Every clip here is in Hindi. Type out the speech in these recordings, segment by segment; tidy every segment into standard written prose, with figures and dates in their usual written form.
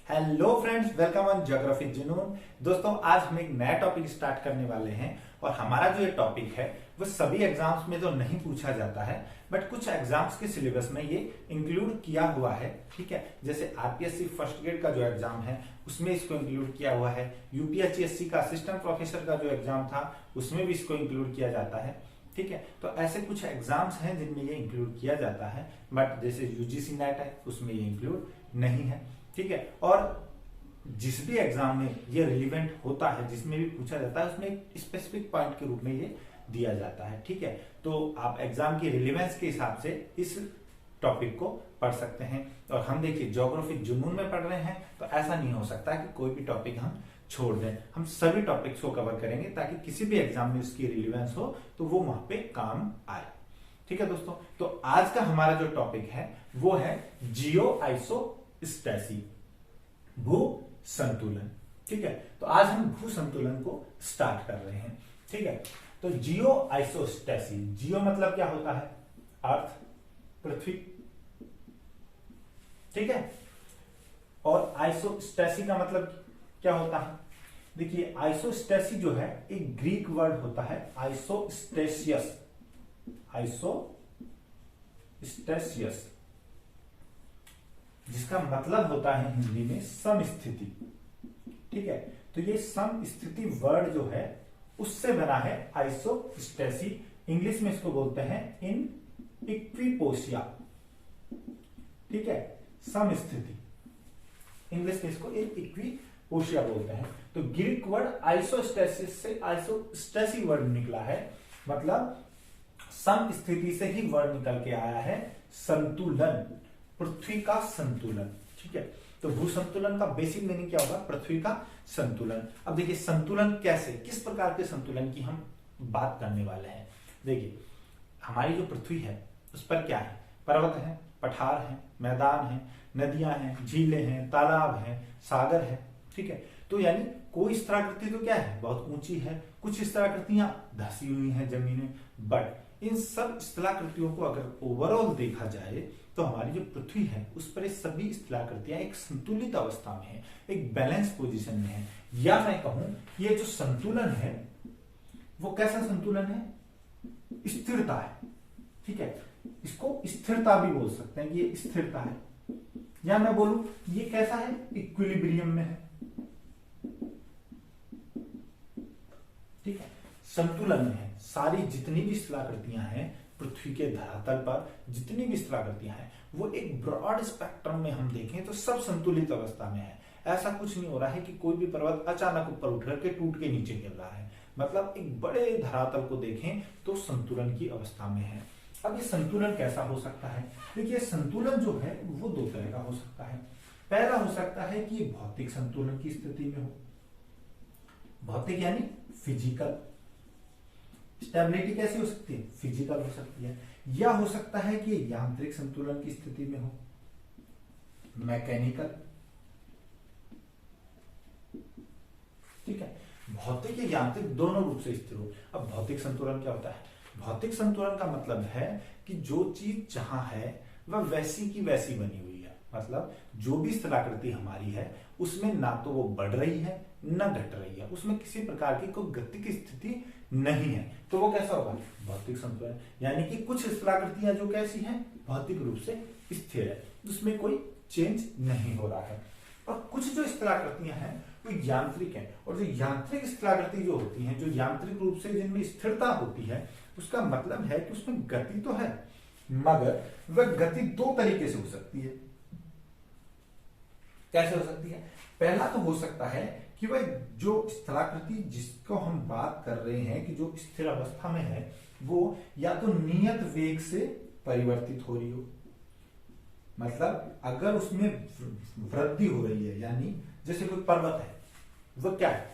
Hello friends, welcome on geography जुनून। दोस्तों, आज हम एक नया टॉपिक स्टार्ट करने वाले हैं और हमारा जो ये टॉपिक है वो सभी एग्जाम्स में तो नहीं पूछा जाता है, बट कुछ एग्जाम्स के सिलेबस में ये इंक्लूड किया हुआ है। ठीक है, जैसे आरपीएससी फर्स्ट ग्रेड का जो एग्जाम है उसमें इसको इंक्लूड किया हुआ है। यूपीएचएससी का असिस्टेंट प्रोफेसर का जो एग्जाम था उसमें भी इसको इंक्लूड किया जाता है। ठीक है, तो ऐसे कुछ एग्जाम्स हैं जिनमें ये इंक्लूड किया जाता है, बट जैसे यूजीसी नेट है उसमें ये इंक्लूड नहीं है। ठीक है, और जिस भी एग्जाम में ये रिलीवेंट होता है, जिसमें भी पूछा जाता है, उसमें एक स्पेसिफिक पॉइंट के रूप में ये दिया जाता है। ठीक है, तो आप एग्जाम की रिलीवेंस के हिसाब से इस टॉपिक को पढ़ सकते हैं। और हम देखिए ज्योग्राफी जुनून में पढ़ रहे हैं तो ऐसा नहीं हो सकता कि कोई भी टॉपिक हम छोड़ दें। हम सभी टॉपिक्स को कवर करेंगे ताकि किसी भी एग्जाम में उसकी रिलीवेंस हो तो वो वहां पे काम आए। ठीक है दोस्तों, तो आज का हमारा जो टॉपिक है वो है जियो आइसोस्टेसी, भू संतुलन। ठीक है, तो आज हम भू संतुलन को स्टार्ट कर रहे हैं। ठीक है, तो जियो आइसोस्टेसी, जियो मतलब क्या होता है? अर्थ, पृथ्वी। ठीक है, और आइसोस्टेसी का मतलब क्या होता है? देखिए, आइसोस्टेसी जो है एक ग्रीक वर्ड होता है आइसोस्टेसियस, आइसोस्टेसियस, जिसका मतलब होता है हिंदी में समस्थिति। ठीक है, तो ये समस्थिति वर्ड जो है उससे बना है आइसोस्टेसी। इंग्लिश में इसको बोलते हैं इन इक्विपोशिया। ठीक है, समस्थिति, इंग्लिश में इसको इन इक्विपोशिया बोलते हैं। तो ग्रीक वर्ड आइसोस्टेसिस से आइसोस्टेसी वर्ड निकला है, मतलब समस्थिति से ही वर्ड निकल के आया है संतुलन, पृथ्वी का संतुलन। ठीक है, तो भू संतुलन का बेसिक मीनिंग क्या होगा? पृथ्वी का संतुलन। अब देखिए संतुलन कैसे, किस प्रकार के संतुलन की हम बात करने वाले हैं। देखिए, हमारी जो पृथ्वी है उस पर क्या है? पर्वत है, पठार है, मैदान है, नदियां हैं, झीलें हैं, तालाब है, सागर है। ठीक है, तो यानी कोई स्थलाकृति तो क्या है? बहुत ऊंची है, कुछ स्थलाकृतियां धसी हुई हैं जमीनें, बट इन सब स्थलाकृतियों को अगर ओवरऑल देखा जाए तो हमारी जो पृथ्वी है उस पर ये सभी स्थलाकृतियां एक संतुलित अवस्था में है, एक बैलेंस पोजीशन में है। या मैं कहूं ये जो संतुलन है वो कैसा संतुलन है? स्थिरता है। ठीक है, इसको स्थिरता भी बोल सकते हैं कि ये स्थिरता है, या मैं बोलूं ये कैसा है? इक्विलिब्रियम में है। ठीक है, संतुलन में है। सारी जितनी भी स्थलाकृतियां हैं पृथ्वी के धरातल पर, जितनी भी स्थलाकृतियां हैं वो एक ब्रॉड स्पेक्ट्रम में हम देखें तो सब संतुलित अवस्था में है। ऐसा कुछ नहीं हो रहा है कि कोई भी पर्वत अचानक ऊपर उठ करके टूट के नीचे गिर रहा है। मतलब एक बड़े धरातल को देखें तो संतुलन की अवस्था में है। अब ये संतुलन कैसा हो सकता है? देखिए, संतुलन जो है वो दो तरह का हो सकता है। पहला हो सकता है कि भौतिक संतुलन की स्थिति में हो, भौतिक यानी फिजिकल। स्टेबिलिटी कैसी हो सकती है? फिजिकल हो सकती है। या हो सकता है कि यांत्रिक संतुलन की स्थिति में हो, मैकेनिकल। ठीक है, भौतिक या यांत्रिक दोनों रूप से स्थिर हो। अब भौतिक संतुलन क्या होता है? भौतिक संतुलन का मतलब है कि जो चीज जहां है वह वैसी की वैसी बनी हुई है। मतलब जो भी स्थलाकृति हमारी है उसमें ना तो वो बढ़ रही है न घट रही है, उसमें किसी प्रकार की कोई गति की स्थिति नहीं है, तो वो कैसा होगा? भौतिक संतुलन। यानी कि कुछ स्थलाकृतियां जो कैसी हैं? भौतिक रूप से स्थिर है, उसमें कोई चेंज नहीं हो रहा है। और कुछ जो स्थलाकृतियां हैं वो यांत्रिक हैं, और जो यांत्रिक स्थलाकृति जो होती हैं, जो यांत्रिक रूप से जिनमें स्थिरता होती है, उसका मतलब है कि उसमें गति तो है मगर वह गति दो तरीके से हो सकती है। कैसे हो सकती है? पहला तो हो सकता है कि वह जो स्थलाकृति जिसको हम बात कर रहे हैं कि जो स्थिर अवस्था में है वो या तो नियत वेग से परिवर्तित हो रही हो। मतलब अगर उसमें वृद्धि हो रही है, यानी जैसे कोई पर्वत है वो क्या है?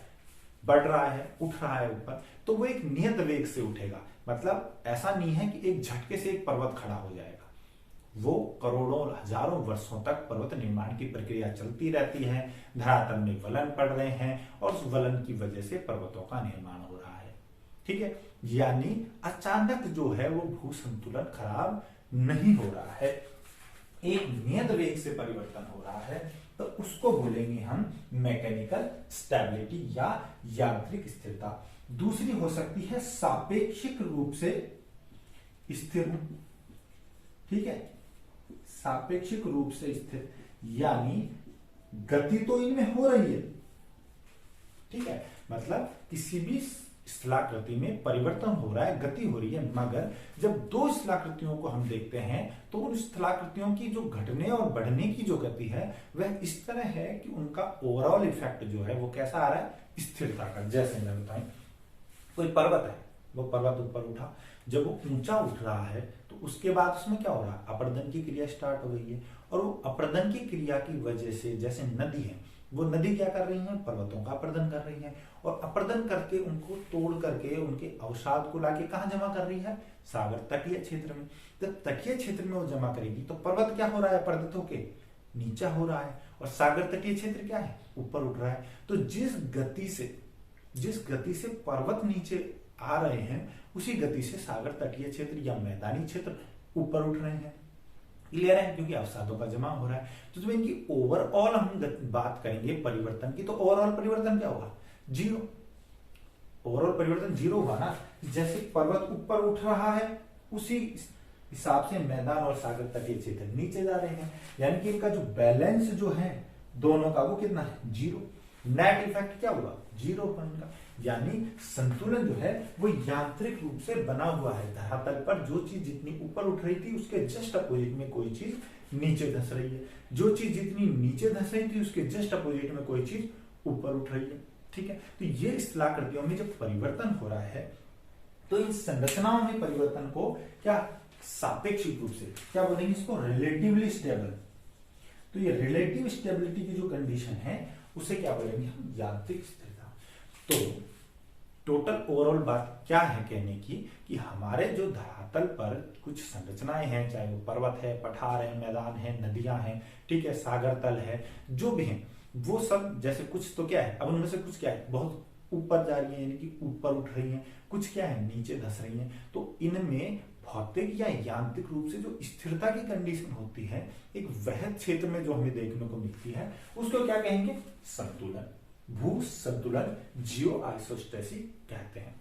बढ़ रहा है, उठ रहा है ऊपर, तो वो एक नियत वेग से उठेगा। मतलब ऐसा नहीं है कि एक झटके से एक पर्वत खड़ा हो जाएगा। वो करोड़ों हजारों वर्षों तक पर्वत निर्माण की प्रक्रिया चलती रहती है, धरातल में वलन पड़ रहे हैं और उस वलन की वजह से पर्वतों का निर्माण हो रहा है। ठीक है, यानी अचानक जो है वो भू संतुलन खराब नहीं हो रहा है। एक नियत वेग से परिवर्तन हो रहा है तो उसको बोलेंगे हम मैकेनिकल स्टेबिलिटी या यांत्रिक स्थिरता। दूसरी हो सकती है सापेक्षिक रूप से स्थिर, ठीक है, सापेक्षिक रूप से स्थिर, यानी गति तो इनमें हो रही है, ठीक है, मतलब किसी भी स्थलाकृति में परिवर्तन हो रहा है, गति हो रही है, मगर जब दो स्थलाकृतियों को हम देखते हैं तो उन स्थलाकृतियों की जो घटने और बढ़ने की जो गति है वह इस तरह है कि उनका ओवरऑल इफेक्ट जो है वो कैसा आ रहा है, स्थिरता का। जैसे मैं बताएं, कोई पर्वत है, वो पर्वत ऊपर उठा, जब वो ऊंचा उठ रहा है तो उसके बाद उसमें क्या हो रहा है, अपर्दन की क्रिया स्टार्ट हो गई है, और वो अपर्दन की क्रिया की वजह से, जैसे नदी है, वो नदी क्या कर रही है, पर्वतों का अपर्दन कर रही है, और अपर्दन करके उनको तोड़ करके उनके अवसाद को लाके कहाँ जमा कर रही है, सागर तटीय क्षेत्र में। जब तटीय क्षेत्र में वो जमा करेगी तो पर्वत क्या हो रहा है, अपर्दित होके नीचा हो रहा है, और सागर तटीय क्षेत्र क्या है, ऊपर उठ रहा है। तो जिस गति से पर्वत नीचे आ रहे हैं उसी गति से सागर तटीय क्षेत्र या मैदानी क्षेत्र ऊपर उठ रहे हैं। क्लियर है, क्योंकि अवसादों का जमा हो रहा है। तो जब इनकी ओवरऑल हम बात करेंगे परिवर्तन की, तो ओवरऑल परिवर्तन क्या होगा, जीरो। ओवरऑल परिवर्तन जीरो होगा ना। जैसे पर्वत ऊपर उठ रहा है उसी हिसाब से मैदान और सागर तटीय क्षेत्र नीचे जा रहे हैं, यानी कि इनका जो बैलेंस जो है दोनों का वो कितना है, जीरो। नेट इफेक्ट क्या हुआ, जीरो का, यानी संतुलन जो है वो यांत्रिक रूप से बना हुआ है। धरातल पर जो चीज जितनी ऊपर उठ रही थी उसके जस्ट अपोजिट में कोई चीज नीचे धंस रही है, जो चीज जितनी नीचे धंस रही थी उसके जस्ट अपोजिट में कोई चीज ऊपर उठ रही है, ठीक है। तो ये स्थलाकृतियों में जब परिवर्तन हो रहा है तो इन संरचनाओं में परिवर्तन को क्या सापेक्षिक रूप से क्या बोलेंगे, इसको रिलेटिवली स्टेबल। तो ये रिलेटिव स्टेबिलिटी की जो कंडीशन है उसे क्या बोलेंगे हम, यांत्रिक स्थिरता। तो टोटल ओवरऑल बात क्या है कहने की, कि हमारे जो धरातल पर कुछ संरचनाएं हैं, चाहे वो पर्वत है, पठार है, मैदान है, नदियां हैं, ठीक है, सागर तल है, जो भी है वो सब, जैसे कुछ तो क्या है, अब उनमें से कुछ क्या है, बहुत ऊपर जा रही है यानी कि ऊपर उठ रही है, कुछ क्या है नीचे धंस रही है। तो इनमें भौतिक या यांत्रिक रूप से जो स्थिरता की कंडीशन होती है एक वह क्षेत्र में जो हमें देखने को मिलती है उसको क्या कहेंगे, संतुलन, भू संतुलन, जियो आइसोस्टेसी कहते हैं।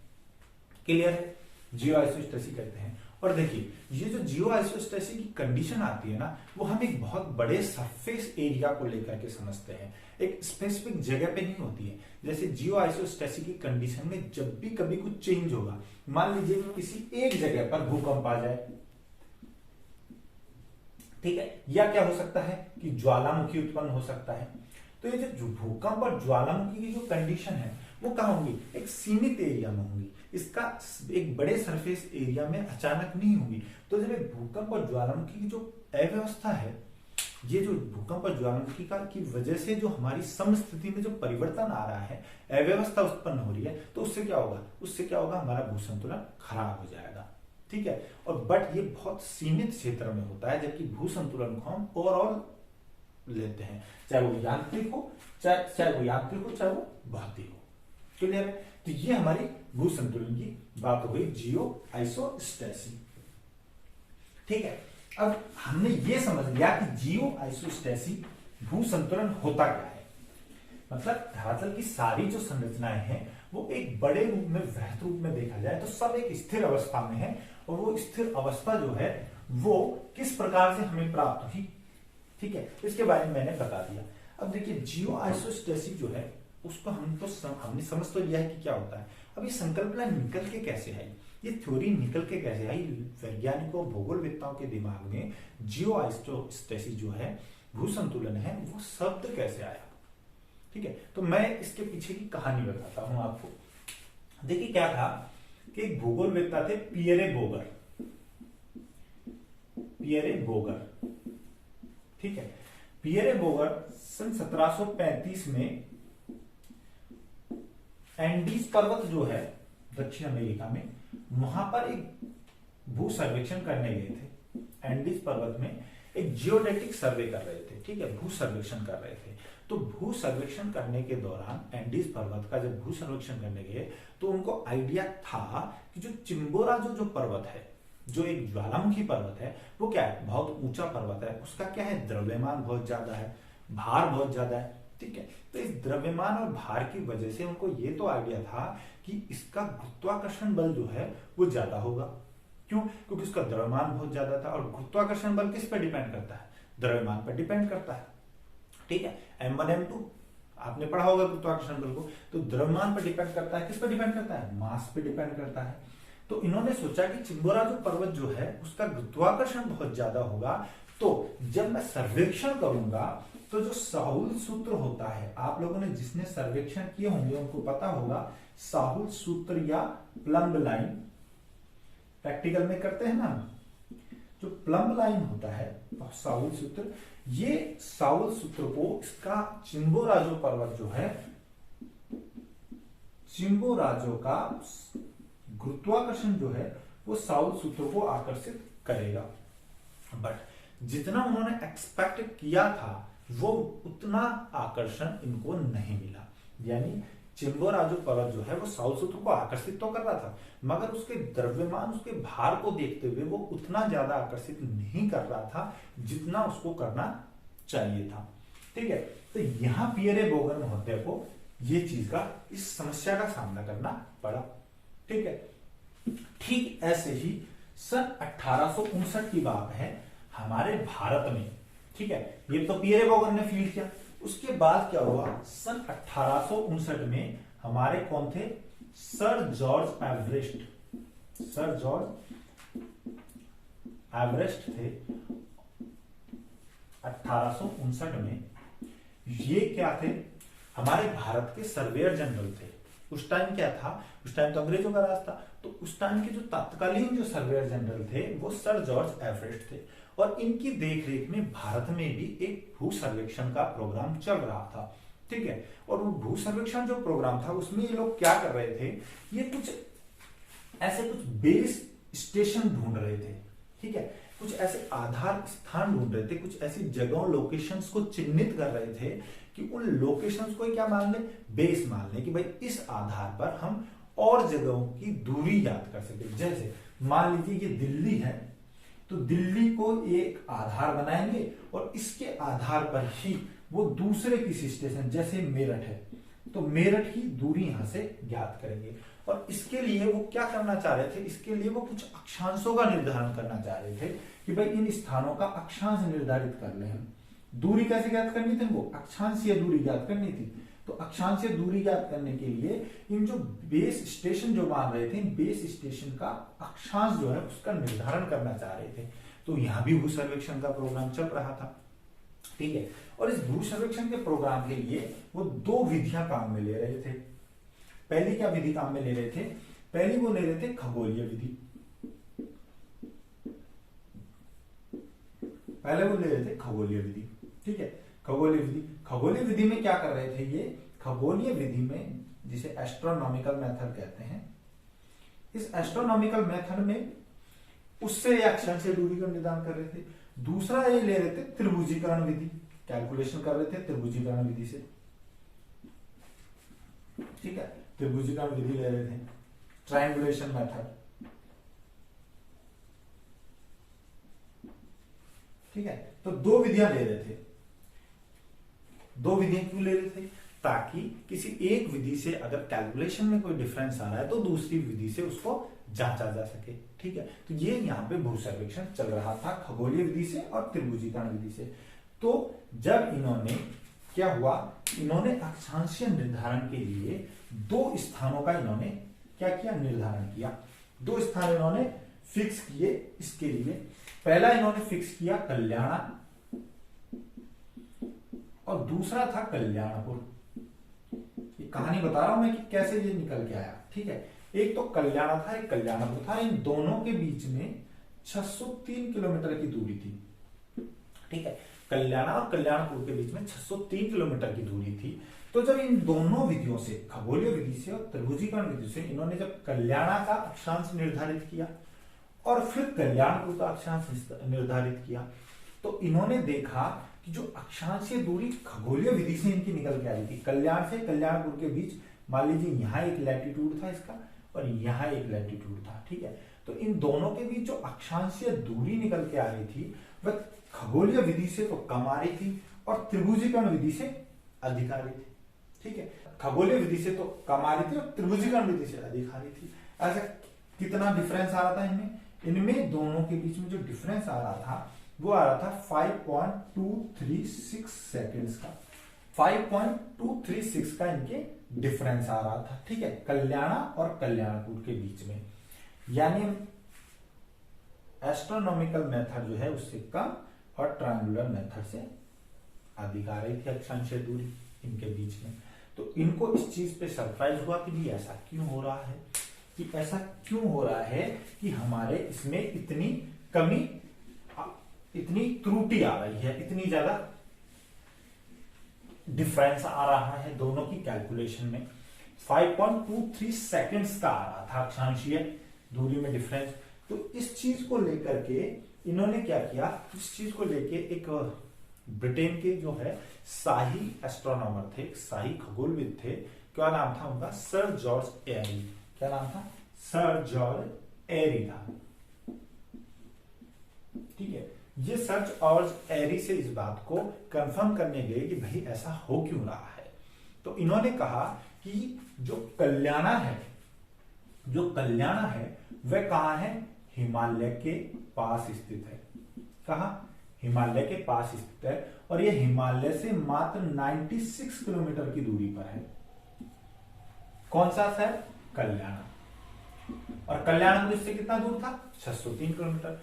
क्लियर है, जियो आइसोस्टेसी कहते हैं। और देखिए ये जो जियो आइसोस्टेसी की कंडीशन आती है ना, वो हम एक बहुत बड़े सरफेस एरिया को लेकर के समझते हैं, एक स्पेसिफिक जगह पे नहीं होती है। जैसे जियो आइसोस्टेसी की कंडीशन में जब भी कभी कुछ चेंज होगा, मान लीजिए किसी एक जगह पर भूकंप आ जाए, ठीक है, या क्या हो सकता है कि ज्वालामुखी उत्पन्न हो सकता है। तो ये जो भूकंप और ज्वालामुखी की जो कंडीशन है वो कहाँ होंगी, एक सीमित एरिया में होंगी, इसका एक बड़े सरफेस एरिया में अचानक नहीं होगी। तो जब एक भूकंप और ज्वालामुखी की जो अव्यवस्था है, ये जो भूकंप और ज्वालामुखी का की वजह से जो हमारी समस्थिति में जो परिवर्तन आ रहा है, अव्यवस्था उत्पन्न हो रही है, तो उससे क्या होगा, हमारा भू संतुलन खराब हो जाएगा, ठीक है। और बट ये बहुत सीमित क्षेत्र में होता है, जबकि भू संतुलन को हम ओवरऑल लेते हैं, चाहे वो यांत्रिक हो, चाहे वो भौतिक हो। क्लियर है, तो ये हमारी भू संतुलन की बात हो गई, जियो आइसोस्टेसी, ठीक है। अब हमने ये समझ लिया कि जियो आइसोस्टेसी भू संतुलन होता क्या है, मतलब धरातल की सारी जो संरचनाएं हैं वो एक बड़े रूप में, वृहत रूप में देखा जाए तो सब एक स्थिर अवस्था में है, और वो स्थिर अवस्था जो है वो किस प्रकार से हमें प्राप्त हुई, ठीक है, इसके बारे में मैंने बता दिया। अब देखिए जियो आइसोस्टेसी जो है उसको हमने समझ तो लिया है कि क्या होता है। अब ये संकल्पना निकल के कैसे आई, ये थ्योरी निकल के कैसे आई, वैज्ञानिकों भूगोलवेत्ताओं के दिमाग में जियो आइसोस्टेसी जो है भू संतुलन है वो शब्द कैसे आया, ठीक है। तो मैं इसके पीछे की कहानी बताता हूं आपको। देखिए क्या था कि एक भूगोलवेत्ता थे पियरे बोगर, ठीक है। पियरे बोगर सन 1735 में एंडीज पर्वत जो है दक्षिण अमेरिका में, वहां पर एक भू सर्वेक्षण करने गए थे। एंडीज पर्वत में एक जियोडेटिक सर्वे कर रहे थे, ठीक है, भू सर्वेक्षण कर रहे थे। तो भू सर्वेक्षण करने के दौरान एंडीज पर्वत का जब भू सर्वेक्षण करने गए तो उनको आइडिया था कि जो चिंबोरा जो पर्वत है, जो एक ज्वालामुखी पर्वत है वो क्या है, बहुत ऊंचा पर्वत है, उसका क्या है, द्रव्यमान बहुत ज्यादा है, भार बहुत ज्यादा है। ठीक है, तो इस द्रव्यमान और भार की वजह से उनको ये तो आइडिया था कि इसका गुरुत्वाकर्षण बल जो है वो ज्यादा होगा। क्यों? क्योंकि उसका द्रव्यमान बहुत ज्यादा था, और गुरुत्वाकर्षण बल किस पर डिपेंड करता है, द्रव्यमान पर डिपेंड करता है। ठीक है, M1 M2 आपने पढ़ा होगा गुरुत्वाकर्षण बल को, तो द्रव्यमान पर डिपेंड करता है, किस पर डिपेंड करता है, मास पे डिपेंड करता है। तो इन्होंने सोचा कि चिंबोराजो पर्वत जो है उसका गुरुत्वाकर्षण बहुत ज्यादा होगा, तो जब मैं सर्वेक्षण करूंगा तो जो साहुल सूत्र होता है, आप लोगों ने जिसने सर्वेक्षण किए होंगे उनको पता होगा, साहुल सूत्र या प्लम्ब लाइन प्रैक्टिकल में करते हैं ना, जो प्लम्ब लाइन होता है साहुल सूत्र, ये साहुल सूत्र को इसका चिंबोराजो पर्वत जो है, चिंबोराजो का गुरुत्वाकर्षण जो है वो साहुल सूत्र को आकर्षित करेगा। बट जितना उन्होंने एक्सपेक्ट किया था वो उतना आकर्षण इनको नहीं मिला। यानी चिंबोराजो पर्वत जो है वो साहुल सूत्र को आकर्षित तो कर रहा था, मगर उसके द्रव्यमान, उसके भार को देखते हुए वो उतना ज्यादा आकर्षित नहीं कर रहा था जितना उसको करना चाहिए था। ठीक है, तो यहां पियरे बोगर महोदय को ये चीज का, इस समस्या का सामना करना पड़ा। ठीक है, ठीक ऐसे ही सन 1859 की बात है हमारे भारत में। ठीक है, ये तो पियरे बोगर ने फील्ड किया। उसके बाद क्या हुआ, सन 1859 में हमारे कौन थे, sir George Everest. Sir George Everest थे 1859 में। ये क्या थे, हमारे भारत के सर्वेयर जनरल थे। उस टाइम क्या था, उस टाइम तो अंग्रेजों का राज था, तो उस टाइम के जो तत्कालीन जो सर्वेयर जनरल थे वो सर जॉर्ज एवरेस्ट थे, और इनकी देखरेख में भारत में भी एक भू सर्वेक्षण का प्रोग्राम चल रहा था। ठीक है, और वो भू सर्वेक्षण जो प्रोग्राम था उसमें ये लोग क्या कर रहे थे, ये कुछ ऐसे कुछ बेस स्टेशन ढूंढ रहे थे। ठीक है, कुछ ऐसे आधार स्थान ढूंढ रहे थे, कुछ ऐसी जगहों, लोकेशंस को चिन्हित कर रहे थे कि उन लोकेशंस को क्या मान ले, बेस मान ले, कि भाई इस आधार पर हम और जगहों की दूरी याद कर सके। जैसे मान लीजिए ये दिल्ली है, तो दिल्ली को एक आधार बनाएंगे और इसके आधार पर ही वो दूसरे किसी स्टेशन, जैसे मेरठ है तो मेरठ की दूरी यहां से ज्ञात करेंगे। और इसके लिए वो क्या करना चाह रहे थे, इसके लिए वो कुछ अक्षांशों का निर्धारण करना चाह रहे थे कि भाई इन स्थानों का अक्षांश निर्धारित कर ले। हम दूरी कैसे ज्ञात करनी थी, वो अक्षांशीय दूरी ज्ञात करनी थी। तो अक्षांशीय दूरी ज्ञात करने के लिए इन जो बेस स्टेशन जो मान रहे थे, बेस स्टेशन का अक्षांश जो है उसका निर्धारण करना चाह रहे थे। तो यहां भी भू सर्वेक्षण का प्रोग्राम चल रहा था। ठीक है, और इस भू सर्वेक्षण के प्रोग्राम के लिए वो दो विधियां काम में ले रहे थे। पहली क्या विधि काम में ले रहे थे, पहली वो ले रहे थे खगोलीय विधि। पहले वो ले रहे थे खगोलीय विधि। ठीक है, खगोलीय विधि, खगोलीय विधि में क्या कर रहे थे ये, खगोलीय विधि में जिसे एस्ट्रोनॉमिकल मेथड कहते हैं, इस एस्ट्रोनॉमिकल मेथड में उससे अक्षांशीय दूरी का निर्धारण कर रहे थे। दूसरा ये ले रहे थे त्रिभुजीकरण विधि, कैलकुलेशन कर रहे थे त्रिभुजीकरण विधि से। ठीक है, त्रिभुजीकरण विधि ले रहे थे, ट्रायंगुलेशन मेथड। ठीक है, तो दो विधियां ले रहे थे। दो विधियां क्यों ले रहे थे, ताकि किसी एक विधि से अगर कैलकुलेशन में कोई डिफरेंस आ रहा है तो दूसरी विधि से उसको जांचा जा सके। ठीक है, तो ये यहाँ पे भू सर्वेक्षण चल रहा था खगोलीय विधि से और त्रिभुजीकरण विधि से। तो जब इन्होंने क्या हुआ, इन्होंने अक्षांशीय निर्धारण के लिए दो स्थानों का इन्होंने क्या किया, निर्धारण किया। दो स्थान इन्होंने फिक्स किए इसके लिए। पहला इन्होंने फिक्स किया कल्याणा और दूसरा था कल्याणपुर। ये कहानी बता रहा हूं मैं कि कैसे ये निकल के आया। ठीक है, एक तो कल्याणा था, एक कल्याणपुर था। इन दोनों के बीच में 603 किलोमीटर की दूरी थी। ठीक है, कल्याणा और कल्याणपुर के बीच में 603 किलोमीटर की दूरी थी। तो जब इन दोनों विधियों से, खगोलीय विधि से और त्रिभुजीकरण विधि से, इन्होंने जब कल्याणा का अक्षांश निर्धारित किया और फिर कल्याणपुर का अक्षांश निर्धारित किया, तो इन्होंने देखा कि जो अक्षांशीय दूरी खगोलीय विधि से इनकी निकल के आई थी, कल्याण से कल्याणपुर के बीच, मान लीजिए यहां एक लैटिट्यूड था इसका और यहाँ एक लैटिट्यूड था। ठीक है, तो इन दोनों के बीच जो अक्षांशीय दूरी निकल के आ रही थी वह खगोलीय विधि से तो कम आ रही थी और त्रिभुजीकरण विधि से अधिक आ रही थी। ठीक है, खगोलीय विधि से तो कम आ रही थी और त्रिभुजीकरण विधि से अधिक आ रही थी। ऐसा कितना डिफरेंस आ रहा था इनमें दोनों के बीच में जो डिफरेंस आ रहा था वो आ रहा था 5.236 सेकेंड्स का। 5.236 का इनके डिफरेंस आ रहा था। ठीक है, कल्याणा और कल्याणपुर के बीच में, यानी एस्ट्रोनॉमिकल मेथड जो है उससे कम और ट्रायंगुलर मेथड से अधिक आ रही थी अक्षांशीय दूरी इनके बीच में। तो इनको इस चीज पे सरप्राइज हुआ कि ऐसा क्यों हो रहा है, कि ऐसा क्यों हो रहा है कि हमारे इसमें इतनी कमी, इतनी त्रुटि आ रही है, इतनी ज्यादा डिफरेंस आ रहा है दोनों की कैलकुलेशन में। 5.23 सेकेंड्स का आ रहा था अक्षांशीय दूरी में डिफरेंस। तो इस चीज को लेकर के इन्होंने क्या किया, इस चीज को लेके एक ब्रिटेन के जो है शाही एस्ट्रोनॉमर थे, शाही खगोलविद थे, क्या नाम था उनका, सर जॉर्ज एरी। क्या नाम था, सर जॉर्ज एरी था। ठीक है, ये सर जॉर्ज एरी से इस बात को कंफर्म करने गए कि भाई ऐसा हो क्यों रहा है। तो इन्होंने कहा कि जो कल्याणा है वह कहां है, हिमालय के पास स्थित है। कहां, हिमालय के पास स्थित है और यह हिमालय से मात्र 96 किलोमीटर की दूरी पर है। कौन सा शहर, कल्याणा। और कल्याणपुर इससे कितना दूर था, 603 किलोमीटर।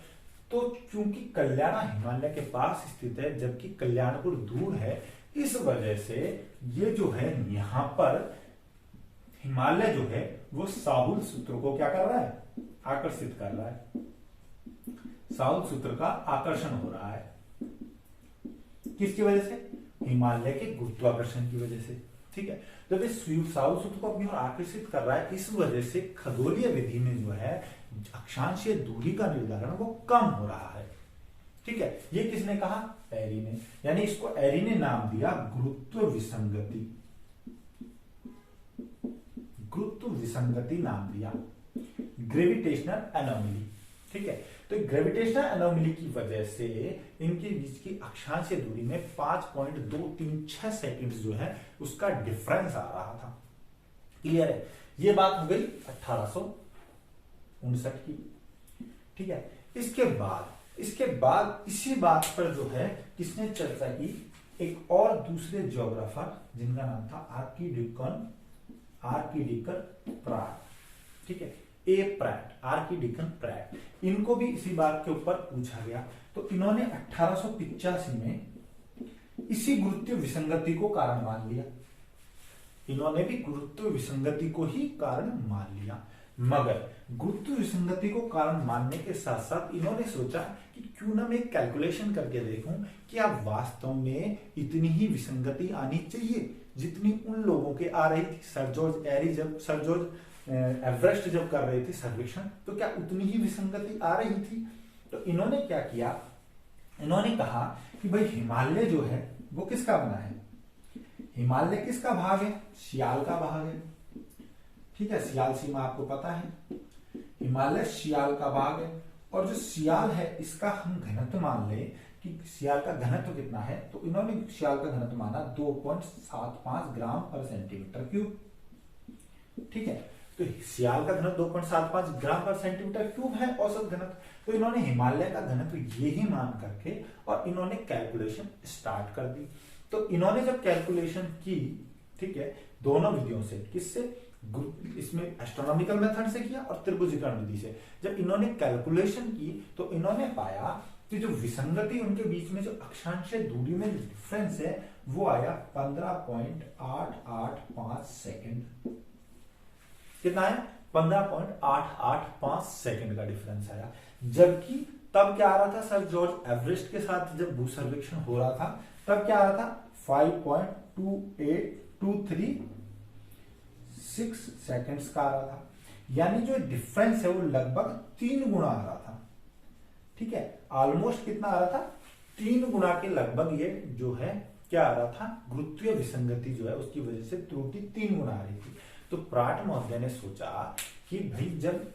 तो क्योंकि कल्याणा हिमालय के पास स्थित है जबकि कल्याणपुर दूर है, इस वजह से ये जो है यहां पर हिमालय जो है वो साहुल सूत्र को क्या कर रहा है, आकर्षित कर रहा है। साहुल सूत्र का आकर्षण हो रहा है। किसकी वजह से, हिमालय के गुरुत्वाकर्षण की वजह से। ठीक है, जब इस साहुल सूत्र को अपनी ओर आकर्षित कर रहा है, इस वजह से खगोलीय विधि में जो है अक्षांशीय दूरी का निर्धारण वो कम हो रहा है। ठीक है, ये किसने कहा, एरी ने, यानी इसको एरी ने नाम दिया गुरुत्व विसंगति। गुरुत्व विसंगति नाम दिया, ग्रेविटेशनल एनोमली। ठीक है, तो ग्रेविटेशनल एनोमली की वजह से इनके बीच की अक्षांशीय दूरी में 5.236 सेकंड जो है उसका डिफरेंस आ रहा था। क्लियर है, ये बात हो गई 1859 की। ठीक है, इसके बाद इसी बात पर जो है किसने चर्चा की, एक और दूसरे ज्योग्राफर जिनका नाम था आर्किडिकन प्रैट। ठीक है, ए प्रैट, आर्किडिकन प्रैट, इनको भी इसी बात के ऊपर पूछा गया। तो इन्होंने 1885 में इसी गुरुत्व विसंगति को कारण मान लिया। इन्होंने भी गुरुत्व विसंगति को ही कारण मान लिया, मगर गुरुत्व विसंगति को कारण मानने के साथ साथ इन्होंने सोचा कि क्यों ना मैं कैलकुलेशन करके देखूं कि आप वास्तव में इतनी ही विसंगति आनी चाहिए जितनी उन लोगों के आ रही थी। सर जॉर्ज एवरेस्ट जब कर रहे थे सर्वेक्षण, तो क्या उतनी ही विसंगति आ रही थी। तो इन्होंने क्या किया, इन्होंने कहा कि भाई हिमालय जो है वो किसका बना है, हिमालय किसका भाग है, सियाल का भाग है। ठीक है, सियाल सीमा आपको पता है, हिमालय सियाल का भाग है। और जो सियाल है इसका हम घनत्व मान ले कि सियाल का घनत्व कितना है, तो इन्होंने सियाल का घनत्व माना 2.75 ग्राम पर सेंटीमीटर क्यूब। ठीक है, तो सियाल का घनत्व 2.75 ग्राम पर सेंटीमीटर क्यूब है औसत घनत्व। तो इन्होंने हिमालय का घनत्व ये ही मान करके और इन्होंने कैलकुलेशन स्टार्ट कर दी। तो इन्होंने जब कैलकुलेशन की, ठीक है, दोनों विधियों से, किससे, इसमें एस्ट्रोनॉमिकल मेथड से किया और त्रिभुजीकरण विधि से। जब इन्होंने कैलकुलेशन की तो इन्होंने पाया कि जो विसंगति उनके बीच में, जो अक्षांशीय दूरी में डिफरेंस है वो आया 15.885 सेकेंड। कितना है, 15.885 सेकेंड का डिफरेंस आया। जबकि तब क्या आ रहा था, सर जॉर्ज एवरेस्ट के साथ जब भू सर्वेक्षण हो रहा था तब क्या आ रहा था, 5.28236 सेकेंड्स का आ रहा था। यानी जो डिफरेंस है वो लगभग 3 गुना आ रहा था। ठीक है, ऑलमोस्ट कितना आ रहा था, 3 गुना के लगभग ये जो है क्या आ रहा था, गुरुत्वीय विसंगति जो है उसकी वजह से त्रुटि 3 गुना आ रही थी। तो प्राट महोदय ने सोचा कि भाई जब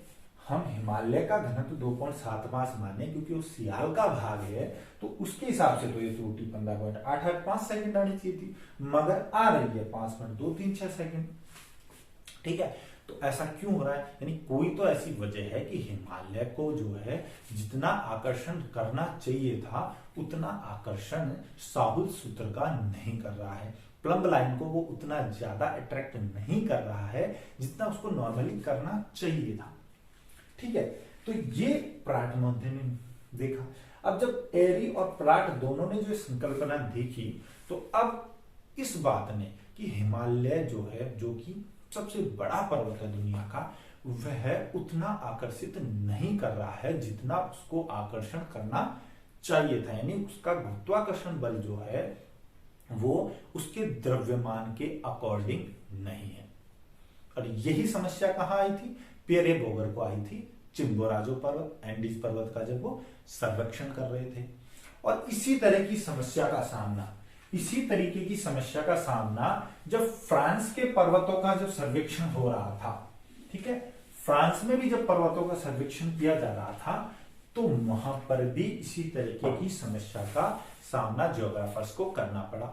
हम हिमालय का घनत्व 2.75 माने, क्योंकि वो सियाल का भाग है, तो उसके हिसाब से तो ये त्रुटि 15.885 सेकंड आनी चाहिए थी, मगर आ रही है 5.236 सेकंड। ठीक है, तो ऐसा क्यों हो रहा है? यानी कोई तो ऐसी वजह है कि हिमालय को जो है जितना आकर्षण करना चाहिए था उतना आकर्षण साहुल सूत्र का नहीं कर रहा है, प्लम्ब लाइन को वो उतना ज्यादा अट्रैक्ट नहीं कर रहा है जितना उसको नॉर्मली करना चाहिए था। ठीक है, तो ये प्राट मध्य ने देखा। अब जब एरी और प्राट दोनों ने जो संकल्पना देखी, तो अब इस बात ने कि हिमालय जो है, जो कि सबसे बड़ा पर्वत है दुनिया का, वह उतना आकर्षित नहीं कर रहा है जितना उसको आकर्षण करना चाहिए था। यानी उसका गुरुत्वाकर्षण बल जो है वो उसके द्रव्यमान के अकॉर्डिंग नहीं है। और यही समस्या कहां आई थी? पियरे बोगर को आई थी, चिम्बोराजो पर्वत, एंडीज पर्वत का जब वो सर्वेक्षण कर रहे थे। और इसी तरह की समस्या का सामना, इसी तरीके की समस्या का सामना जब फ्रांस के पर्वतों का जब सर्वेक्षण हो रहा था, ठीक है, फ्रांस में भी जब पर्वतों का सर्वेक्षण किया जा रहा था, तो वहां पर भी इसी तरीके की समस्या का सामना जियोग्राफर्स को करना पड़ा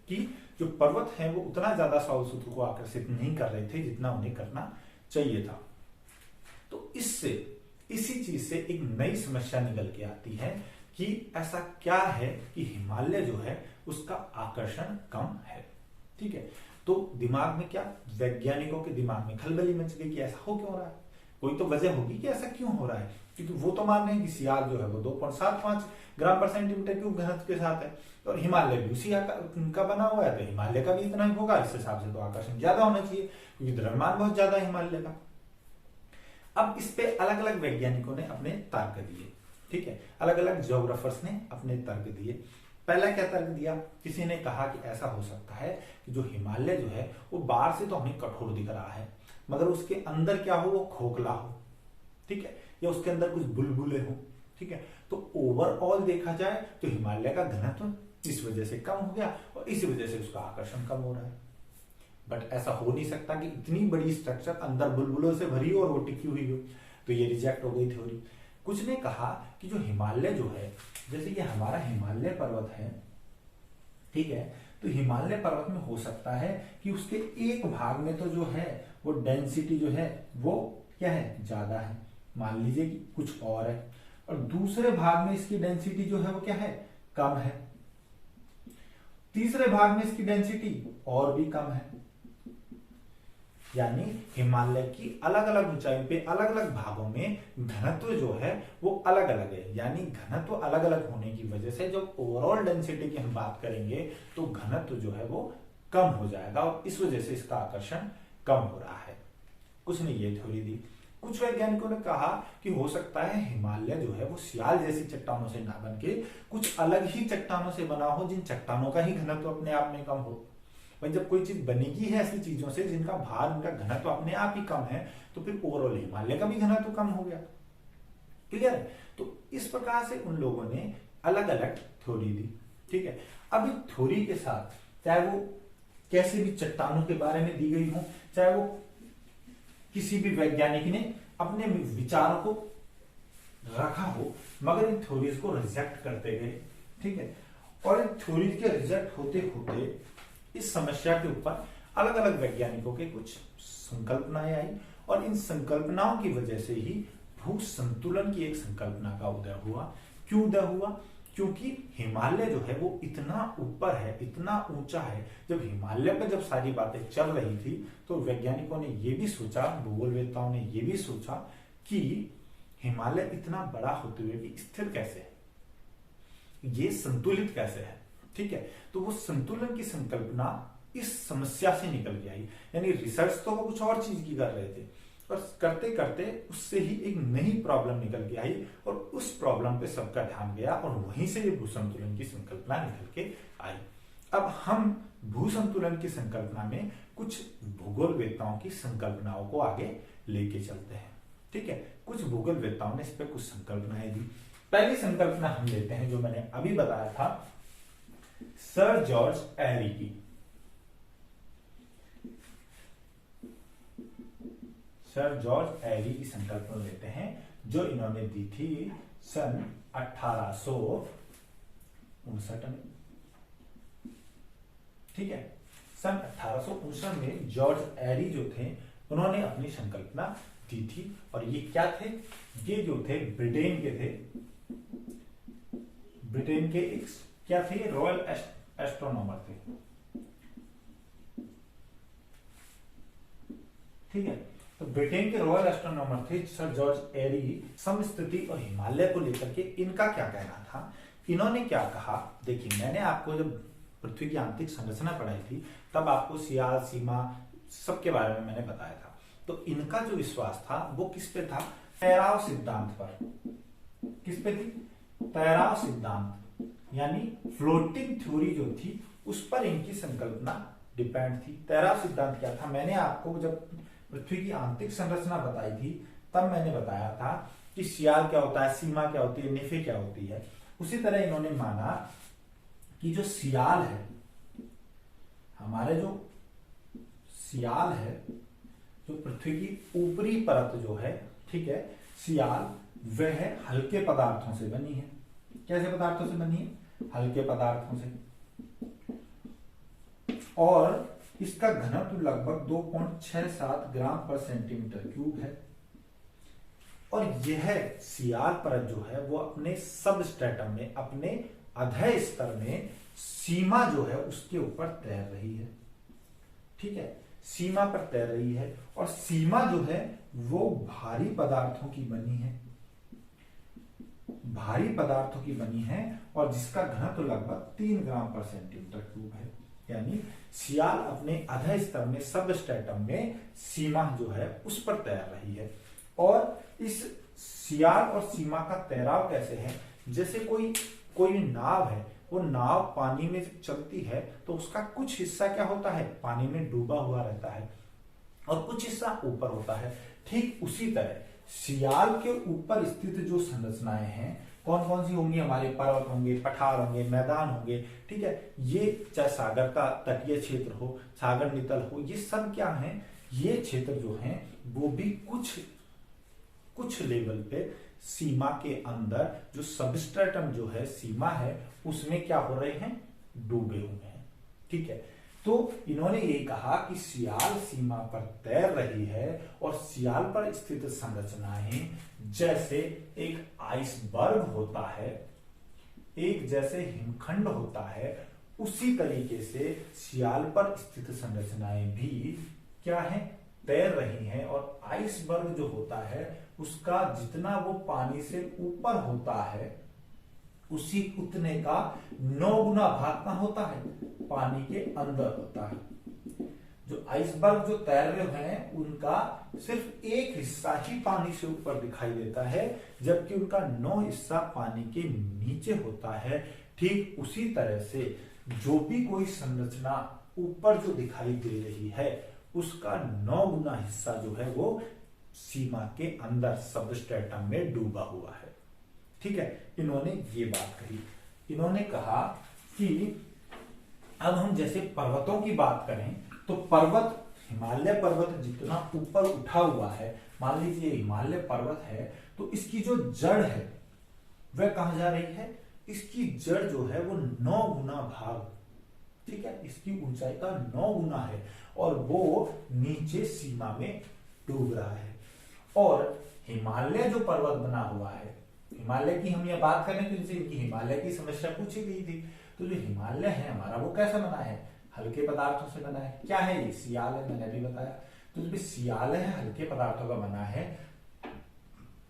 कि जो पर्वत है वो उतना ज्यादा साउथ सूत्र को आकर्षित नहीं कर रहे थे जितना उन्हें करना चाहिए था। तो इससे, इसी चीज से एक नई समस्या निकल के आती है कि ऐसा क्या है कि हिमालय जो है उसका आकर्षण कम है। ठीक है, तो दिमाग में क्या, वैज्ञानिकों के दिमाग में खलबली मच गई कि ऐसा हो क्यों रहा है, कोई तो वजह होगी कि ऐसा क्यों हो रहा है। क्योंकि वो तो मान रहे हैं कि सियाल जो है वो 2.75 ग्राम पर सेंटीमीटर क्यूब घनत्व के साथ है, और हिमालय भी उसी का बना हुआ है, तो हिमालय का भी इतना ही होगा, इस हिसाब से तो आकर्षण ज्यादा होना चाहिए, क्योंकि द्रव्यमान बहुत ज्यादा है हिमालय का। अब इस पे अलग अलग वैज्ञानिकों ने अपने तर्क दिए। ठीक है, अलग अलग जियोग्राफर्स ने अपने तर्क दिए। पहला क्या तर्क दिया? किसी ने कहा कि ऐसा हो सकता है कि जो हिमालय जो है वो बाहर से तो हमें कठोर दिख रहा है, मगर उसके अंदर क्या हो, वो खोखला हो। ठीक है, या उसके अंदर कुछ बुलबुले हो। ठीक है, तो ओवरऑल देखा जाए तो हिमालय का घनत्व इस वजह से कम हो गया और इसी वजह से उसका आकर्षण कम हो रहा है। बट ऐसा हो नहीं सकता कि इतनी बड़ी स्ट्रक्चर अंदर बुलबुलों से भरी हो और वो टिकी हुई हो, तो ये रिजेक्ट हो गई थ्योरी। कुछ ने कहा कि जो हिमालय जो है, जैसे कि हमारा हिमालय पर्वत है, ठीक है, तो हिमालय पर्वत में हो सकता है कि उसके एक भाग में तो जो है वो डेंसिटी जो है वो क्या है, ज्यादा है, मान लीजिए कि कुछ और है, और दूसरे भाग में इसकी डेंसिटी जो है वो क्या है, कम है, तीसरे भाग में इसकी डेंसिटी और भी कम है। यानी हिमालय की अलग अलग ऊंचाई पे अलग अलग भागों में घनत्व जो है वो अलग अलग है। यानी घनत्व अलग अलग होने की वजह से जब ओवरऑल डेंसिटी की हम बात करेंगे तो घनत्व जो है वो कम हो जाएगा और इस वजह से इसका आकर्षण कम हो रहा है। कुछ ने ये थ्योरी दी। कुछ वैज्ञानिकों ने कहा कि हो सकता है हिमालय जो है वो सियाल जैसी चट्टानों से ना बन के कुछ अलग ही चट्टानों से बना हो, जिन चट्टानों का ही घनत्व अपने आप में कम हो। भाई जब कोई चीज बनेगी है ऐसी चीजों से जिनका भार, उनका घनत्व अपने आप ही कम है, तो फिर ओवरऑल हिमालय का भी घनत्व कम हो गया। क्लियर है? तो इस प्रकार से उन लोगों ने अलग अलग थ्योरी दी। ठीक है, अब इस थ्योरी के साथ चाहे वो कैसे भी चट्टानों के बारे में दी गई हो, चाहे वो किसी भी वैज्ञानिक ने अपने विचारों को रखा हो, मगर इन थ्योरीज को रिजेक्ट करते गए। ठीक है, और इन थ्योरीज के रिजेक्ट होते होते इस समस्या के ऊपर अलग अलग वैज्ञानिकों के कुछ संकल्पनाएं आई और इन संकल्पनाओं की वजह से ही भू संतुलन की एक संकल्पना का उदय हुआ। क्यों उदय हुआ? क्योंकि हिमालय जो है वो इतना ऊपर है, इतना ऊंचा है। जब हिमालय पर जब सारी बातें चल रही थी तो वैज्ञानिकों ने ये भी सोचा, भूगोलवेत्ताओं ने ये भी सोचा कि हिमालय इतना बड़ा होते हुए भी स्थिर कैसे है, ये संतुलित कैसे है। ठीक है, तो वो संतुलन की संकल्पना इस समस्या से निकल के आई। यानी रिसर्च तो वो कुछ और चीज की कर रहे थे, और करते करते उससे ही एक नई प्रॉब्लम निकल के आई और उस प्रॉब्लम पे सबका ध्यान गया और वहीं से ये भू संतुलन की संकल्पना निकल के आई। अब हम भू संतुलन की संकल्पना में कुछ भूगोलवेत्ताओं की संकल्पनाओं को आगे लेके चलते हैं। ठीक है, कुछ भूगोलवेत्ताओं ने इस पे कुछ संकल्पनाएं दी। पहली संकल्पना हम लेते हैं जो मैंने अभी बताया था, सर जॉर्ज एरी की। सर जॉर्ज एरी की संकल्पना लेते हैं जो इन्होंने दी थी सन 1859 में। ठीक है, सन 1859 में जॉर्ज एरी जो थे उन्होंने अपनी संकल्पना दी थी। और ये क्या थे? ये जो थे ब्रिटेन के थे, ब्रिटेन के एक क्या थे? रॉयल एस्ट्रोनॉमर थे। ठीक है, तो ब्रिटेन के रॉयल एस्ट्रोनॉमर थे सर जॉर्ज एरी। समस्थिति और हिमालय को लेकर के इनका क्या कहना था? इन्होंने क्या कहा, देखिए मैंने आपको जब पृथ्वी की आंतरिक संरचना पढ़ाई थी तब आपको सियाल, सीमा सबके बारे में मैंने बताया था। तो इनका जो विश्वास था वो किस पे था? ठहराव सिद्धांत पर। किस पे थी? ठहराव सिद्धांत, यानी फ्लोटिंग थ्योरी जो थी उस पर इनकी संकल्पना डिपेंड थी। ठहराव सिद्धांत क्या था? मैंने आपको जब पृथ्वी की आंतरिक संरचना बताई थी तब मैंने बताया था कि सियाल क्या होता है, सीमा क्या होती है, निफे क्या होती है। उसी तरह इन्होंने माना कि जो सियाल है, हमारे जो सियाल है, जो पृथ्वी की ऊपरी परत जो है, ठीक है, सियाल वह हल्के पदार्थों से बनी है। कैसे पदार्थों से बनी है? हल्के पदार्थों से। और इसका घनत्व लगभग 2.67 ग्राम पर सेंटीमीटर क्यूब है। और यह सियाल परत जो है वो अपने सब स्ट्रेटम में, अपने अधः स्तर में सीमा जो है उसके ऊपर तैर रही है। ठीक है, सीमा पर तैर रही है। और सीमा जो है वो भारी पदार्थों की बनी है, भारी पदार्थों की बनी है, और जिसका घनत्व लगभग 3 ग्राम पर सेंटीमीटर क्यूब है। यानी सियाल अपने अधः स्तर में, सब स्ट्रेटम में सीमा जो है उस पर तैर रही है। और इस सियाल और सीमा का तैराव कैसे है? जैसे कोई नाव है, वो नाव पानी में चलती है तो उसका कुछ हिस्सा क्या होता है? पानी में डूबा हुआ रहता है और कुछ हिस्सा ऊपर होता है। ठीक उसी तरह सियाल के ऊपर स्थित जो संरचनाएं हैं, कौन कौन सी होंगी? हमारे पर्वत होंगे, पठार होंगे, मैदान होंगे। ठीक है, ये चाहे सागर का तटीय क्षेत्र हो, सागर नितल हो, ये सब क्या है? ये क्षेत्र जो है वो भी कुछ लेवल पे सीमा के अंदर जो सबस्ट्रेटम जो है, सीमा है, उसमें क्या हो रहे हैं? डूबे हुए हैं। ठीक है, तो इन्होंने ये कहा कि सियाल सीमा पर तैर रही है और सियाल पर स्थित संरचनाएं जैसे एक आइसबर्ग होता है, एक जैसे हिमखंड होता है, उसी तरीके से सियाल पर स्थित संरचनाएं भी क्या है? तैर रही हैं। और आइसबर्ग जो होता है उसका जितना वो पानी से ऊपर होता है उसी उतने का 9 गुना भाग कहां होता है? पानी के अंदर होता है। जो आइसबर्ग जो तैर रहे हैं उनका सिर्फ एक हिस्सा ही पानी से ऊपर दिखाई देता है, जबकि उनका 9 हिस्सा पानी के नीचे होता है। ठीक उसी तरह से जो भी कोई संरचना ऊपर जो दिखाई दे रही है उसका 9 गुना हिस्सा जो है वो सीमा के अंदर सबस्ट्रेटम में डूबा हुआ है। ठीक है, इन्होंने ये बात कही। इन्होंने कहा कि अब हम जैसे पर्वतों की बात करें तो पर्वत, हिमालय पर्वत जितना ऊपर उठा हुआ है, मान लीजिए हिमालय पर्वत है, तो इसकी जो जड़ है वह कहां जा रही है? इसकी जड़ जो है वो 9 गुना भाग, ठीक है, इसकी ऊंचाई का 9 गुना है और वो नीचे सीमा में डूब रहा है। और हिमालय जो पर्वत बना हुआ है, हिमालय की हम ये बात करें तो जैसे इनकी हिमालय की समस्या पूछी गई थी, तो जो हिमालय है हमारा वो कैसा बना है? हल्के पदार्थों से बना है। क्या है ये? सियाल है, मैंने भी बताया। तो जो सियाल है हल्के पदार्थों का बना है,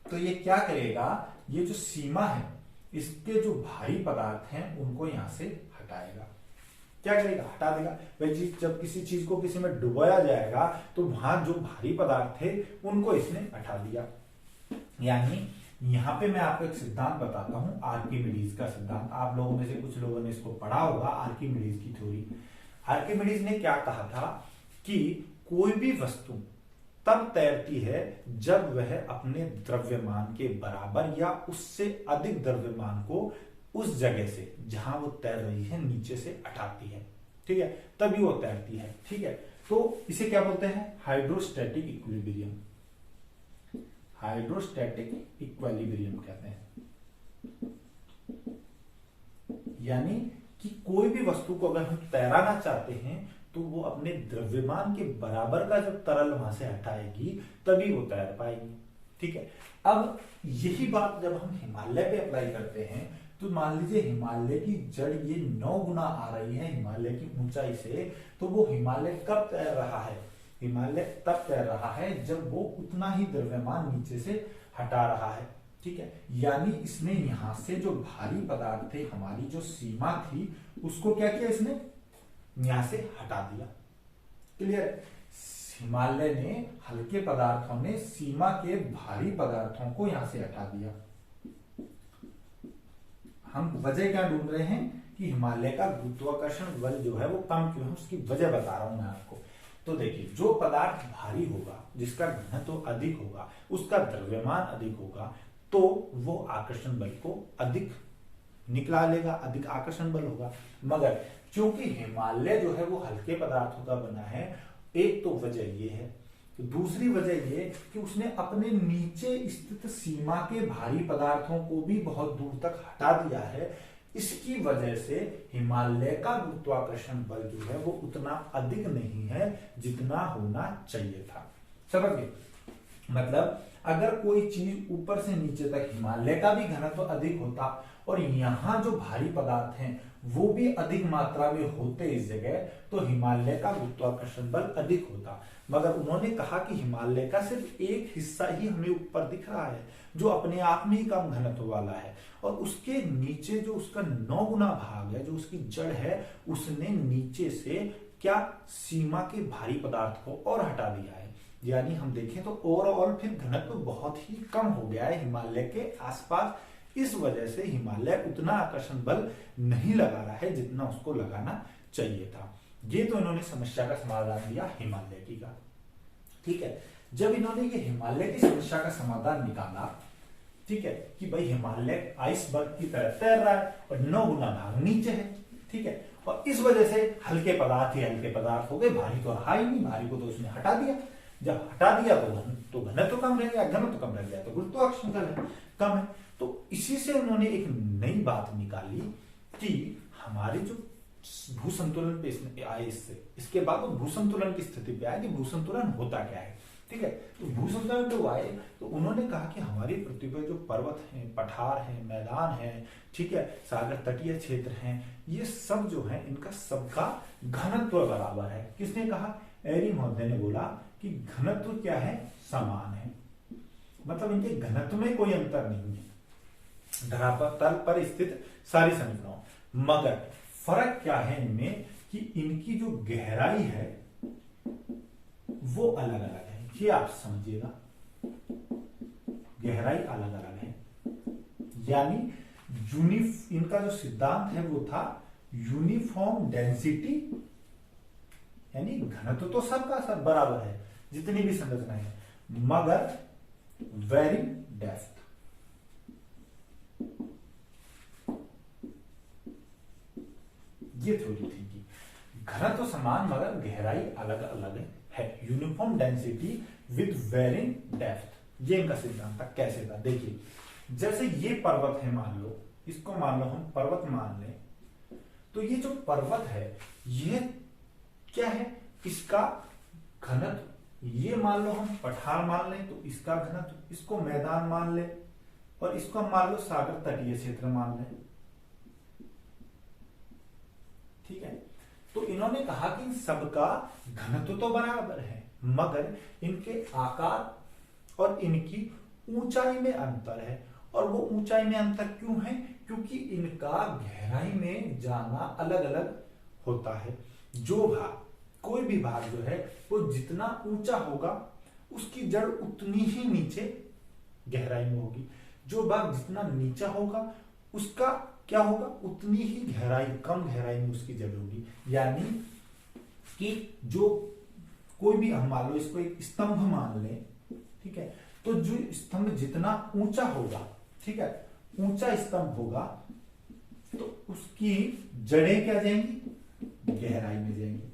तो ये क्या करेगा? ये जो सीमा है इसके जो भारी पदार्थ हैं उनको यहां से हटाएगा। क्या करेगा? हटा देगा। वह जब किसी चीज को किसी में डुबाया जाएगा तो वहां जो भारी पदार्थ थे उनको इसने हटा दिया। यानी यहां पे मैं आपको एक सिद्धांत बताता हूं, आर्किमिडीज का सिद्धांत। आप लोगों में से कुछ लोगों ने इसको पढ़ा होगा, आर्किमिडीज की थ्योरी। आर्किमिडीज ने क्या कहा था कि कोई भी वस्तु तब तैरती है जब वह अपने द्रव्यमान के बराबर या उससे अधिक द्रव्यमान को उस जगह से जहां वो तैर रही है नीचे से हटाती है। ठीक है, तभी वो तैरती है। ठीक है, तो इसे क्या बोलते हैं? Hydrostatic equilibrium. हाइड्रोस्टैटिक इक्विलिब्रियम कहते हैं। यानी कि कोई भी वस्तु को अगर हम तैराना चाहते हैं तो वो अपने द्रव्यमान के बराबर का जब तरल वहां से हटाएगी तभी वो तैर पाएगी। ठीक है, अब यही बात जब हम हिमालय पे अप्लाई करते हैं तो मान लीजिए हिमालय की जड़ ये 9 गुना आ रही है हिमालय की ऊंचाई से, तो वो हिमालय कब तैर रहा है? हिमालय तब तैर रहा है जब वो उतना ही द्रव्यमान नीचे से हटा रहा है। ठीक है, यानी इसने यहां से जो भारी पदार्थ थे, हमारी जो सीमा थी, उसको क्या किया इसने? यहां से हटा दिया। क्लियर? हिमालय ने, हल्के पदार्थों ने सीमा के भारी पदार्थों को यहां से हटा दिया। हम वजह क्या ढूंढ रहे हैं कि हिमालय का गुरुत्वाकर्षण बल जो है वो कम क्यों है, उसकी वजह बता रहा हूं मैं आपको। तो देखिए, जो पदार्थ भारी होगा, जिसका घनत्व तो अधिक होगा, उसका द्रव्यमान अधिक होगा, तो वो आकर्षण बल को अधिक निकला लेगा, अधिक आकर्षण बल होगा। मगर क्योंकि हिमालय जो है वो हल्के पदार्थों का बना है, एक तो वजह ये है, तो दूसरी वजह ये कि उसने अपने नीचे स्थित सीमा के भारी पदार्थों को भी बहुत दूर तक हटा दिया है। इसकी वजह से हिमालय का गुरुत्वाकर्षण बल जो है वो उतना अधिक नहीं है जितना होना चाहिए था। समझ गए? मतलब अगर कोई चीज ऊपर से नीचे तक हिमालय का भी घनत्व अधिक होता और यहां जो भारी पदार्थ हैं वो भी अधिक मात्रा में होते इस जगह, तो हिमालय का गुरुत्वाकर्षण बल अधिक होता। मगर उन्होंने कहा कि हिमालय का सिर्फ एक हिस्सा ही हमें ऊपर दिख रहा है जो अपने आप में ही कम घनत्व वाला है, और उसके नीचे जो उसका 9 गुना भाग है, जो उसकी जड़ है, उसने नीचे से क्या सीमा के भारी पदार्थ को और हटा दिया है। यानी हम देखें तो ओवरऑल फिर घनत्व बहुत ही कम हो गया है हिमालय के आसपास। इस वजह से हिमालय उतना आकर्षण बल नहीं लगा रहा है जितना उसको लगाना चाहिए था। ये तो इन्होंने समस्या का समाधान दिया हिमालय की का। ठीक है, जब इन्होंने ये हिमालय की समस्या का समाधान निकाला, ठीक है, कि भाई हिमालय आइसबर्ग की तरह तैर रहा है और 9 गुना भाग नीचे है। ठीक है, और इस वजह से हल्के पदार्थ ही हल्के पदार्थ हो गए, भारी तो रहा ही नहीं, भारी को तो उसने हटा दिया। जब हटा दिया तो घनत्व कम रह गया, घनत्व कम रह गया तो गुरुत्वाकर्षण बल कम है। तो इसी से उन्होंने एक नई बात निकाली कि हमारे जो भूसंतुलन पे आए, इसके बाद वो भूसंतुलन की स्थिति पे आए कि भूसंतुलन होता क्या है। ठीक है, तो भूसंतुलन पे आए तो उन्होंने कहा कि हमारी पृथ्वी पर जो पर्वत हैं, पठार हैं, मैदान हैं, ठीक है, सागर तटीय क्षेत्र हैं, ये सब जो है इनका सबका घनत्व बराबर है। किसने कहा? एरी महोदय ने बोला कि घनत्व क्या है? समान है। मतलब इनके घनत्व में कोई अंतर नहीं है धरातल पर स्थित सारी संरचनाओं, मगर फर्क क्या है इनमें कि इनकी जो गहराई है वो अलग अलग है। ये आप समझिएगा, गहराई अलग अलग है। यानी इनका जो सिद्धांत है वो था यूनिफॉर्म डेंसिटी, यानी घनत्व तो सबका सब बराबर है जितनी भी संरचनाएं हैं, मगर वेरी डेप्थ। ये थ्योरी थी कि घनत्व तो समान मगर गहराई अलग अलग है। Uniform density with varying depth, ये इनका सिद्धांत था। कैसे था? देखिए, जैसे ये पर्वत है, मान लो इसको, मान लो हम पर्वत मान लें, तो ये जो पर्वत है ये क्या है? इसका घनत्व, ये मान लो हम पठार मान लें तो इसका घनत्व, इसको मैदान मान लें और इसको मान लो सागर तटीय क्षेत्र मान लें। ठीक है, तो इन्होंने कहा कि सबका घनत्व तो बराबर है मगर इनके आकार और इनकी ऊंचाई में अंतर है। और वो ऊंचाई में अंतर क्यों है? क्योंकि इनका गहराई में जाना अलग अलग होता है। जो भाग, कोई भी भाग जो है वो जितना ऊंचा होगा उसकी जड़ उतनी ही नीचे गहराई में होगी। जो भाग जितना नीचा होगा उसका क्या होगा? उतनी ही गहराई, कम गहराई में उसकी जड़ होगी। यानी कि जो कोई भी, हम मान लो इसको एक स्तंभ मान लें, ठीक है, तो जो स्तंभ जितना ऊंचा होगा, ठीक है, ऊंचा स्तंभ होगा तो उसकी जड़ें क्या जाएंगी? गहराई में जाएंगी।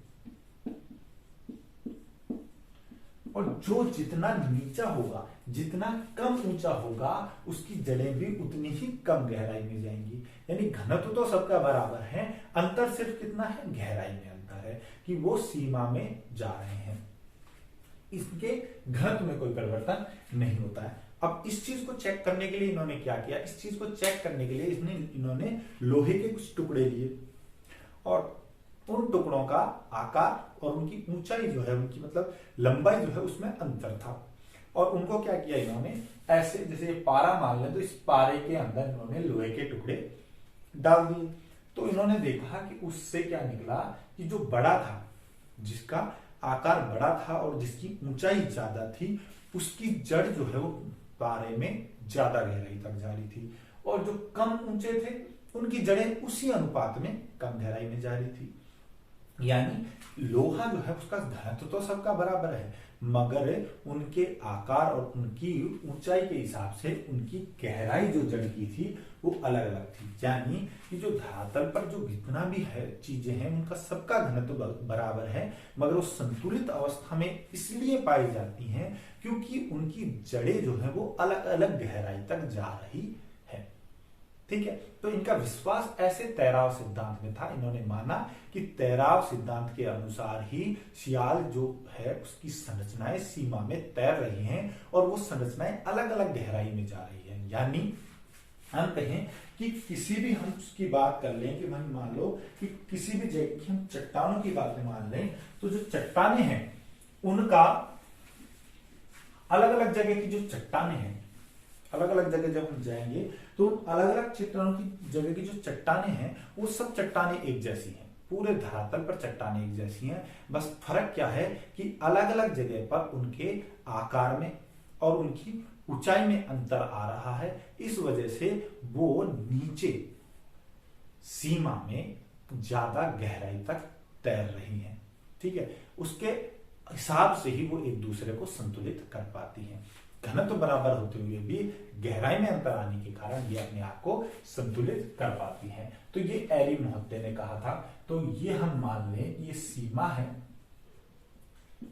और जो जितना नीचा होगा, जितना कम ऊंचा होगा उसकी जड़ें भी उतनी ही कम गहराई में जाएंगी। यानी घनत्व तो सबका बराबर है, अंतर सिर्फ कितना है, गहराई में अंतर है कि वो सीमा में जा रहे हैं, इसके घनत्व में कोई परिवर्तन नहीं होता है। अब इस चीज को चेक करने के लिए इन्होंने क्या किया, इस चीज को चेक करने के लिए इन्होंने लोहे के कुछ टुकड़े लिए और उन टुकड़ों का आकार और उनकी ऊंचाई जो है, उनकी मतलब लंबाई जो है उसमें अंतर था। और उनको क्या किया इन्होंने, ऐसे जैसे पारा मान लें तो इस पारे के अंदर इन्होंने लोहे के टुकड़े डाल दिए। तो इन्होंने देखा कि उससे क्या निकला कि जो बड़ा था, जिसका आकार बड़ा था और जिसकी ऊंचाई ज्यादा थी, उसकी जड़ जो है वो पारे में ज्यादा गहराई तक जा रही थी, और जो कम ऊंचे थे उनकी जड़ें उसी अनुपात में कम गहराई में जा रही थी। यानी लोहा जो है उसका घनत्व तो सबका बराबर है, मगर उनके आकार और उनकी ऊंचाई के हिसाब से उनकी गहराई जो जड़ की थी वो अलग अलग थी। यानी कि जो धरातल पर जो जितना भी है चीजें हैं उनका सबका घनत्व बराबर है, मगर वो संतुलित अवस्था में इसलिए पाई जाती हैं क्योंकि उनकी जड़ें जो है वो अलग अलग गहराई तक जा रही है। ठीक है, तो इनका विश्वास ऐसे तैराव सिद्धांत में था। इन्होंने माना कि तैराव सिद्धांत के अनुसार ही सियाल जो है उसकी संरचनाएं सीमा में तैर रही हैं और वो संरचनाएं अलग अलग गहराई में जा रही हैं। यानी हम कहें कि किसी भी हम उसकी बात कर लें कि हम मान लो कि किसी भी जगह की हम चट्टानों की बात मान लें, तो जो चट्टाने हैं उनका अलग अलग जगह की जो चट्टाने हैं, अलग अलग जगह जब हम जाएंगे तो अलग अलग चट्टानों की जगह की जो चट्टाने हैं वो सब चट्टाने एक जैसी हैं, पूरे धरातल पर चट्टाने एक जैसी हैं। बस फर्क क्या है कि अलग अलग जगह पर उनके आकार में और उनकी ऊंचाई में अंतर आ रहा है। इस वजह से वो नीचे सीमा में ज्यादा गहराई तक तैर रही हैं। ठीक है, उसके हिसाब से ही वो एक दूसरे को संतुलित कर पाती हैं। घनत्व बराबर होते हुए भी गहराई में अंतर आने के कारण ये अपने आप को संतुलित कर पाती हैं। तो ये एरी मोहत्ते ने कहा था। तो ये हम मान लें ये सीमा है,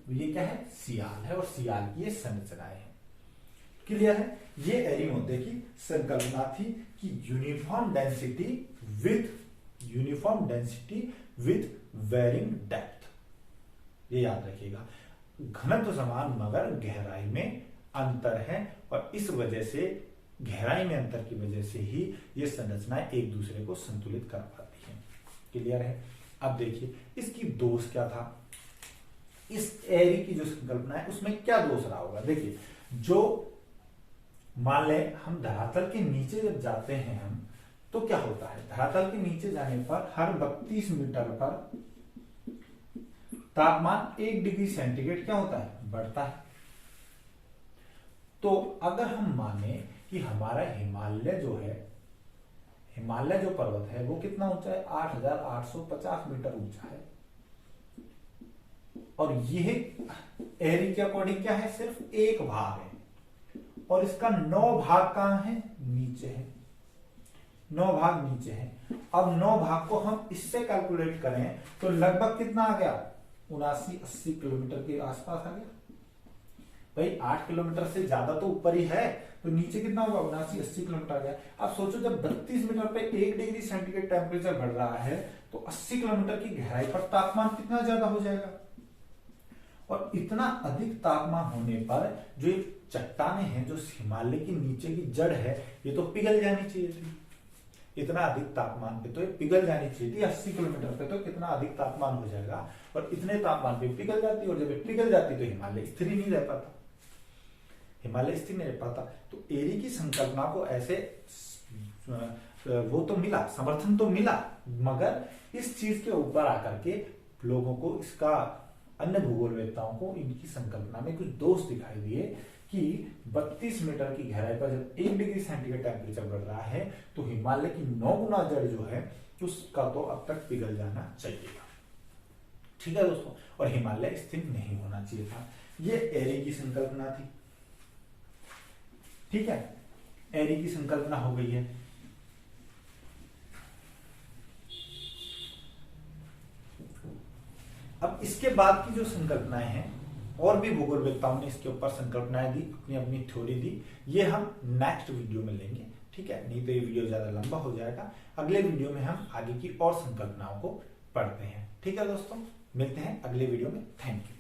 ये क्या है, सियाल है, और सियाल की ये संरचनाएं हैं। क्लियर है, ये एरी मोहत्ते की संकल्पना थी कि uniform density with varying depth. ये याद रखिएगा, घनत्व समान मगर गहराई में अंतर है, और इस वजह से गहराई में अंतर की वजह से ही ये संरचनाएं एक दूसरे को संतुलित कर पाती हैं। क्लियर है। अब देखिए इसकी दोष क्या था, इस एरी की जो संकल्पना है उसमें क्या दोष रहा होगा। देखिए, जो मान ले हम धरातल के नीचे जब जाते हैं हम, तो क्या होता है, धरातल के नीचे जाने पर हर 32 मीटर पर तापमान 1 डिग्री सेंटीग्रेड क्या होता है, बढ़ता है। तो अगर हम माने कि हमारा हिमालय जो पर्वत है वो कितना ऊंचा है, 8,850 मीटर ऊंचा है, और यह एरी के अकॉर्डिंग क्या है, सिर्फ एक भाग है, और इसका 9 भाग कहां है, नीचे है, 9 भाग नीचे है। अब 9 भाग को हम इससे कैलकुलेट करें तो लगभग कितना आ गया, 79-80 किलोमीटर के आसपास आ गया। भाई 8 किलोमीटर से ज्यादा तो ऊपर ही है, तो नीचे कितना होगा, 79-80 किलोमीटर आ गया। अब सोचो जब 32 मीटर पे 1 डिग्री सेंटीग्रेड टेम्परेचर बढ़ रहा है तो 80 किलोमीटर की गहराई पर तापमान कितना ज्यादा हो जाएगा। और इतना अधिक तापमान होने पर जो ये चट्टाने हैं, जो हिमालय के नीचे की जड़ है, ये तो पिघल जानी चाहिए थी। इतना अधिक तापमान पे तो ये पिघल जानी चाहिए थी। 80 किलोमीटर पे तो कितना अधिक तापमान हो जाएगा, और इतने तापमान पे पिघल जाती, और जब पिघल जाती तो हिमालय स्थिर ही नहीं रह पाता, हिमालय स्थिर नहीं रह पाता। तो एरी की संकल्पना को ऐसे वो तो मिला, समर्थन तो मिला, मगर इस चीज के ऊपर आकर के लोगों को, इसका अन्य भूगोलवेत्ताओं को इनकी संकल्पना में कुछ दोष दिखाई दिए कि 32 मीटर की गहराई पर जब 1 डिग्री सेंटीग्रेड टेम्परेचर बढ़ रहा है तो हिमालय की 9 गुना जड़ जो है उसका तो अब तक पिघल जाना चाहिए। ठीक है दोस्तों, और हिमालय स्थिर नहीं होना चाहिए था। ये एरी की संकल्पना थी। ठीक है, एरी की संकल्पना हो गई है। अब इसके बाद की जो संकल्पनाएं हैं और भी भूगोलवेत्ताओं ने इसके ऊपर संकल्पनाएं दी, अपनी अपनी थ्योरी दी। ये हम नेक्स्ट वीडियो में लेंगे, ठीक है, नहीं तो ये वीडियो ज्यादा लंबा हो जाएगा। अगले वीडियो में हम आगे की और संकल्पनाओं को पढ़ते हैं। ठीक है दोस्तों, मिलते हैं अगले वीडियो में। Thank you.